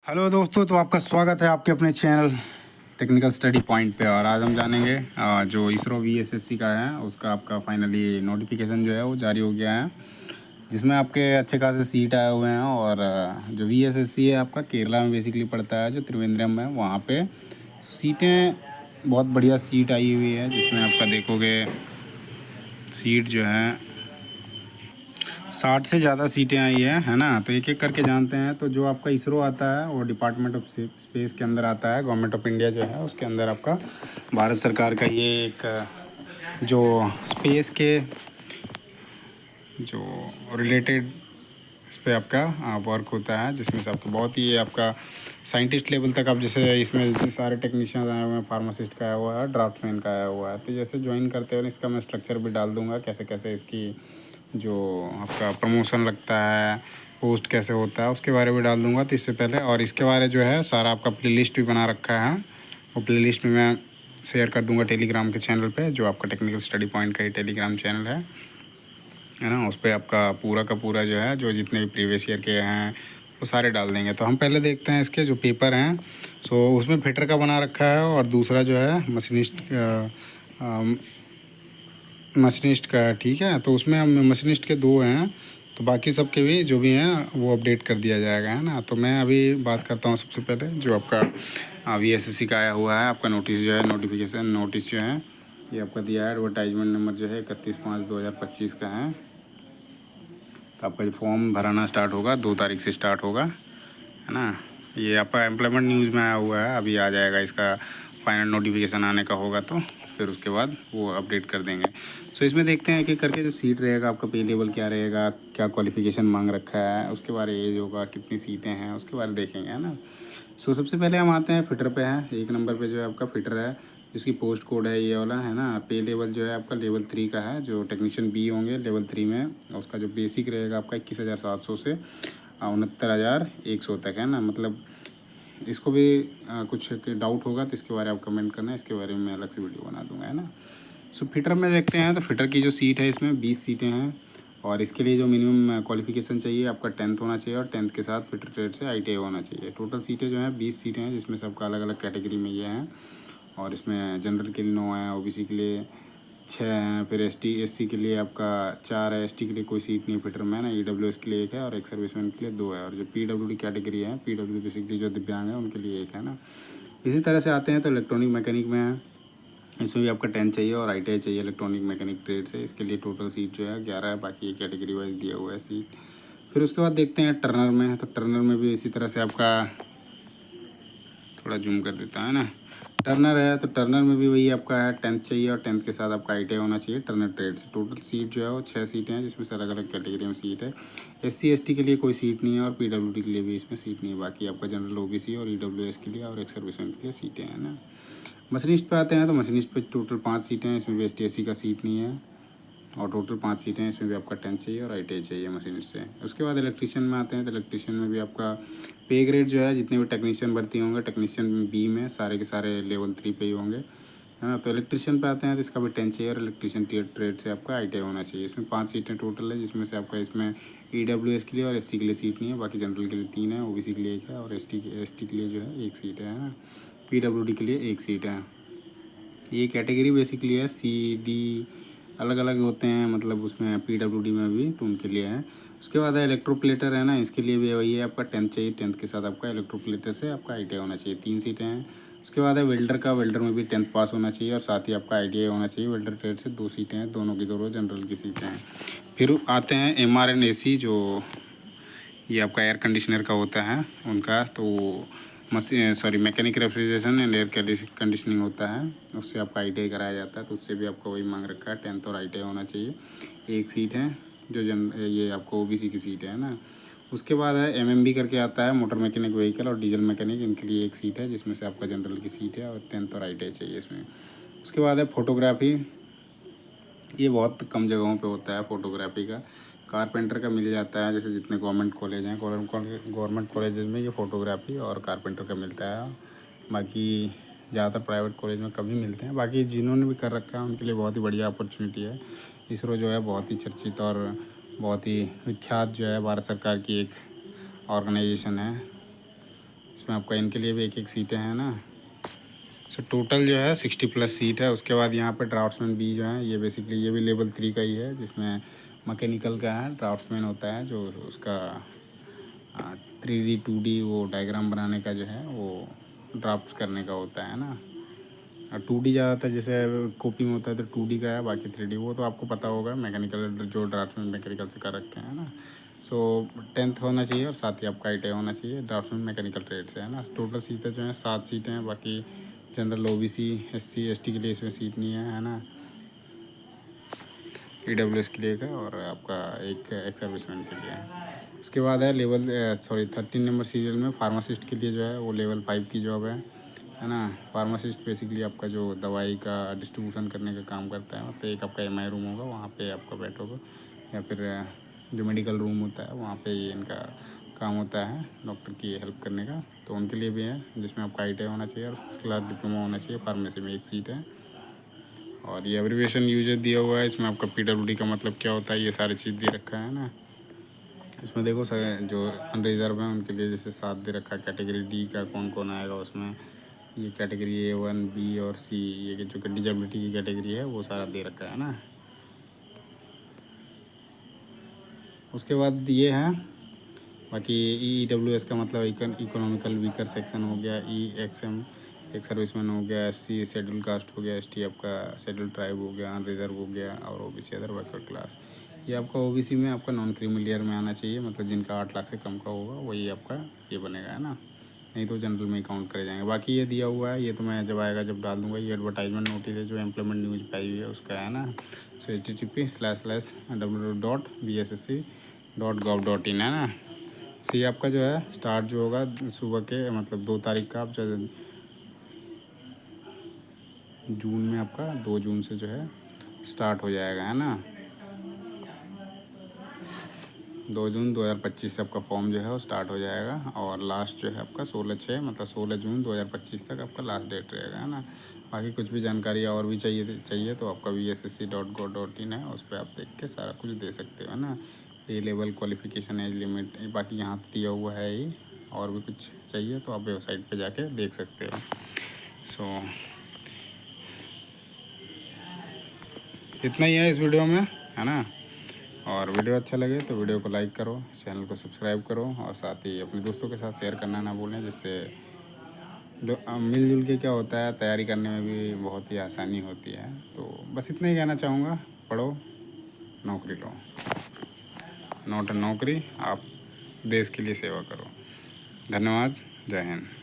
Hello दोस्तों, तो आपका स्वागत है आपके अपने चैनल टेक्निकल स्टडी पॉइंट पे। और आज हम जानेंगे जो इसरो वीएसएससी का है उसका आपका फाइनली नोटिफिकेशन जो है वो जारी हो गया है, जिसमें आपके अच्छे खासे सीट आए हुए हैं। और जो वीएसएससी है आपका केरला में बेसिकली पड़ता है, जो त्रिवेंद्रम में, वहाँ पे सीटें बहुत बढ़िया सीट आई हुई है, जिसमें आपका देखोगे सीट जो है 60 से ज़्यादा सीटें आई है ना। तो एक एक करके जानते हैं। तो जो आपका इसरो आता है वो डिपार्टमेंट ऑफ स्पेस के अंदर आता है, गवर्नमेंट ऑफ इंडिया जो है उसके अंदर आपका भारत सरकार का ये एक जो स्पेस के जो रिलेटेड इस पर आपका वर्क होता है, जिसमें से आपका बहुत ही आपका साइंटिस्ट लेवल तक आप जैसे इसमें जितने सारे टेक्नीशियंस आए हुए हैं, फार्मासिस्ट का आया हुआ है, ड्राफ्टमैन का आया हुआ है। तो जैसे ज्वाइन करते हैं इसका मैं स्ट्रक्चर भी डाल दूंगा, कैसे कैसे इसकी जो आपका प्रमोशन लगता है, पोस्ट कैसे होता है, उसके बारे में डाल दूंगा। तो इससे पहले और इसके बारे जो है सारा आपका प्लेलिस्ट भी बना रखा है, वो प्लेलिस्ट में मैं शेयर कर दूंगा टेलीग्राम के चैनल पे, जो आपका टेक्निकल स्टडी पॉइंट का ही टेलीग्राम चैनल है ना। उस पर आपका पूरा का पूरा जो है जो जितने भी प्रीवियस ईयर के हैं वो सारे डाल देंगे। तो हम पहले देखते हैं इसके जो पेपर हैं। सो उसमें फिटर का बना रखा है, और दूसरा जो है मशीनिस्ट का, ठीक है। तो उसमें हम मशीनिस्ट के दो हैं, तो बाकी सब के भी जो भी हैं वो अपडेट कर दिया जाएगा, है ना। तो मैं अभी बात करता हूँ सबसे पहले जो आपका वीएसएससी का आया हुआ है आपका नोटिस जो है, नोटिफिकेशन नोटिस जो है ये आपका दिया है। एडवर्टाइजमेंट नंबर जो है 31/5/2025 का है। तो आपका जो फॉर्म भराना स्टार्ट होगा 2 तारीख से स्टार्ट होगा, है ना। ये आपका एम्प्लॉयमेंट न्यूज़ में आया हुआ है, अभी आ जाएगा, इसका फाइनल नोटिफिकेशन आने का होगा तो फिर उसके बाद वो अपडेट कर देंगे। सो इसमें देखते हैं एक करके जो सीट रहेगा आपका, पे लेवल क्या रहेगा, क्या क्वालिफिकेशन मांग रखा है, उसके बारे एज होगा, कितनी सीटें हैं, उसके बारे देखेंगे, है ना। सो सबसे पहले हम आते हैं फिटर पे। है 1 नंबर पे जो है आपका फिटर है, इसकी पोस्ट कोड है ये वाला, है ना। पे लेवल जो है आपका लेवल 3 का है, जो टेक्नीशियन बी होंगे लेवल 3 में, और उसका जो बेसिक रहेगा आपका 21,700 से 69,100 तक, है ना। मतलब इसको भी कुछ डाउट होगा तो इसके बारे में आप कमेंट करना, इसके बारे में मैं अलग से वीडियो बना दूंगा, है ना। सो फिटर में देखते हैं। तो फिटर की जो सीट है इसमें 20 सीटें हैं, और इसके लिए जो मिनिमम क्वालिफिकेशन चाहिए आपका 10th होना चाहिए, और 10th के साथ फिटर ट्रेड से ITI होना चाहिए। टोटल सीटें जो हैं 20 सीटें हैं, जिसमें सबका अलग अलग कैटेगरी में ये हैं। और इसमें जनरल के लिए 9 है, OBC के लिए 6 हैं, फिर SC के लिए आपका 4 है, ST के लिए कोई सीट नहीं है फिटर में, ना। EWS के लिए 1 है, और एक सर्विसमैन के लिए 2 है। और जो PWD कैटेगरी है, PWD बेसिकली जो दिव्यांग है उनके लिए 1 है, ना। इसी तरह से आते हैं तो इलेक्ट्रॉनिक मैकेनिक में है, इसमें भी आपका 10 चाहिए और ITI चाहिए इलेक्ट्रॉनिक मैकेनिक ट्रेड से। इसके लिए टोटल सीट जो है 11 है, बाकी ये कैटेगरी वाइज दिया हुआ है सीट। फिर उसके बाद देखते हैं टर्नर में। तो टर्नर में भी इसी तरह से आपका, थोड़ा जूम कर देता है ना, टर्नर है। तो टर्नर में भी वही आपका है, 10th चाहिए, और 10th के साथ आपका ITI होना चाहिए टर्नर ट्रेड से। टोटल सीट जो है वो 6 सीटें हैं, जिसमें से अलग अलग कैटेगरी में सीट है। SC ST के लिए कोई सीट नहीं है, और PWD के लिए भी इसमें सीट नहीं है। बाकी आपका जनरल OBC और EWS के लिए और एक सर्विसमैन के लिए सीटें हैं, ना। मशीनिस्ट पे आते हैं। तो मशीनिस्ट पे टोटल 5 सीटें हैं, इसमें भी ST SC का सीट नहीं है, और टोटल 5 सीटें हैं, इसमें भी आपका 10 चाहिए और ITI चाहिए मशीनिस्ट से। उसके बाद इलेक्ट्रीशियन में आते हैं। तो इलेक्ट्रीशियन में भी आपका पे ग्रेड जो है, जितने भी टेक्नीशियन भर्ती होंगे टेक्नीशियन बी में, सारे के सारे लेवल 3 पे ही होंगे, है ना। तो इलेक्ट्रीशियन पे आते हैं तो इसका भी 10 चाहिए, और इलेक्ट्रीशियन ट्रेड से आपका ITI होना चाहिए। इसमें 5 सीटें टोटल है, जिसमें से आपका इसमें EWS के लिए और SC के लिए सीट नहीं है, बाकी जनरल के लिए 3 है, OBC के लिए 1 है, और ST के लिए जो है 1 सीट है, ना। PWD के लिए 1 सीट है। ये कैटेगरी बेसिकली है CD, अलग अलग होते हैं, मतलब उसमें PWD में भी, तो उनके लिए है। उसके बाद है इलेक्ट्रोप्लेटर, है ना। इसके लिए भी वही है, आपका 10th चाहिए, 10th के साथ आपका इलेक्ट्रोप्लेटर से आपका ITI होना चाहिए, 3 सीटें हैं। उसके बाद है वेल्डर का, वेल्डर में भी 10th पास होना चाहिए, और साथ ही आपका ITI होना चाहिए। वेल्डर ट्रेड से 2 सीटें हैं, दोनों की दोनों जनरल की सीटें हैं। फिर आते हैं MR एंड AC, जो ये आपका एयर कंडीशनर का होता है उनका। तो mechanic refrigeration and air conditioning होता है, उससे आपका ITI कराया जाता है। तो उससे भी आपका वही मांग रखा है, 10th और ITI होना चाहिए। 1 सीट है जो ये आपको OBC की सीट है, ना। उसके बाद है MMB करके आता है, मोटर मैकेनिक व्हीकल और डीजल मैकेनिक, इनके लिए 1 सीट है, जिसमें से आपका जनरल की सीट है, और 10th और ITI चाहिए इसमें। उसके बाद है फोटोग्राफी, ये बहुत कम जगहों पे होता है फोटोग्राफी का। कारपेंटर का मिल जाता है, जैसे जितने गवर्नमेंट कॉलेज हैं, गवर्नमेंट कॉलेज में ये फ़ोटोग्राफी और कारपेंटर का मिलता है। बाकी ज़्यादातर प्राइवेट कॉलेज में कभी मिलते हैं। बाकी जिन्होंने भी कर रखा है उनके लिए बहुत ही बढ़िया अपॉर्चुनिटी है। इसरो जो है बहुत ही चर्चित और बहुत ही विख्यात जो है भारत सरकार की एक ऑर्गेनाइजेशन है। इसमें आपका इनके लिए भी एक सीटें हैं ना। सो टोटल जो है 60+ सीट है। उसके बाद यहाँ पे ड्राफ्ट्समैन बी जो है, ये बेसिकली ये भी लेवल 3 का ही है, जिसमें मैकेनिकल का है। ड्राफ्ट्समैन होता है जो उसका 3D 2D वो डायग्राम बनाने का जो है वो ड्राफ्ट्स करने का होता है ना। और 2D ज़्यादातर जैसे कॉपी में होता है तो 2D का है, बाकी 3D वो तो आपको पता होगा, मैकेनिकल जो ड्राफ्ट्समैन मैकेनिकल से कर रखे हैं ना। सो 10th होना चाहिए और साथ ही आपका ITI होना चाहिए। ड्राफ्ट्समैन मैकेनिकल ट्रेड से है ना। टोटल सीटें जो हैं 7 सीटें हैं। बाकी जनरल OBC SC ST के लिए इसमें सीट नहीं है ना। EWS के लिए है और आपका एक एक्स सर्विसमैन के लिए है। उसके बाद है लेवल 13 नंबर सीरियल में फार्मासिस्ट के लिए जो है वो लेवल 5 की जॉब है ना। फार्मासिस्ट बेसिकली आपका जो दवाई का डिस्ट्रीब्यूशन करने का काम करता है। मतलब एक आपका MI रूम होगा, वहाँ पे आपका बैठोगे, या फिर जो मेडिकल रूम होता है वहाँ पे ये इनका काम होता है डॉक्टर की हेल्प करने का। तो उनके लिए भी है, जिसमें आपका ITI होना चाहिए और फर्स्ट क्लास डिप्लोमा होना चाहिए। फार्मेसी में एक सीट है। और ये एब्रीविएशन यूजर दिया हुआ है। इसमें आपका PWD का मतलब क्या होता है, ये सारी चीज़ दे रखा है ना। इसमें देखो सर, जो अनरिजर्व हैं उनके लिए जैसे 7 दे रखा है। कैटेगरी D का कौन कौन आएगा उसमें, ये कैटेगरी A1 B और C, ये जो डिजेबिलिटी की कैटेगरी है वो सारा दे रखा है ना। उसके बाद ये है बाकी EWS का मतलब इकोनॉमिकल वीकर सेक्शन हो गया। EXM एक सर्विसमैन हो गया। SC शेड्यूल कास्ट हो गया। ST आपका शेड्यूल ट्राइब हो गया, अनरिजर्व हो गया, और OBC अदर वर्कर क्लास। ये आपका OBC में आपका नॉन क्रीमी लेयर में आना चाहिए, मतलब जिनका 8 लाख से कम का होगा वही आपका ये बनेगा है ना, नहीं तो जनरल में काउंट करे जाएंगे। बाकी ये दिया हुआ है, ये तो मैं जब आएगा जब डाल दूँगा। ये एडवर्टाइजमेंट नोटिस है जो एम्प्लॉयमेंट न्यूज़ पाई हुई है उसका है ना। सो http://www.bssc.gov.in है ना। सो ये आपका जो है स्टार्ट जो होगा सुबह के मतलब 2 तारीख का, आप जून में आपका 2 जून से जो है स्टार्ट हो जाएगा है ना। 2 जून 2025 से आपका फॉर्म जो है वो स्टार्ट हो जाएगा और लास्ट जो है आपका 16/6 मतलब 16 जून 2025 तक आपका लास्ट डेट रहेगा है ना। बाकी कुछ भी जानकारी और भी चाहिए तो आपका bssc.gov.in है, उस पर आप देख के सारा कुछ दे सकते हो है ना। ए लेवल क्वालिफिकेशन एज लिमिट बाकी यहाँ दिया हुआ है ही, और भी कुछ चाहिए तो आप वेबसाइट पे जाके देख सकते हो। सो इतना ही है इस वीडियो में है ना। और वीडियो अच्छा लगे तो वीडियो को लाइक करो, चैनल को सब्सक्राइब करो और साथ ही अपने दोस्तों के साथ शेयर करना ना भूलें, जिससे मिलजुल के क्या होता है तैयारी करने में भी बहुत ही आसानी होती है। तो बस इतना ही कहना चाहूँगा, पढ़ो नौकरी लो, नौकरी आप देश के लिए सेवा करो। धन्यवाद, जय हिंद।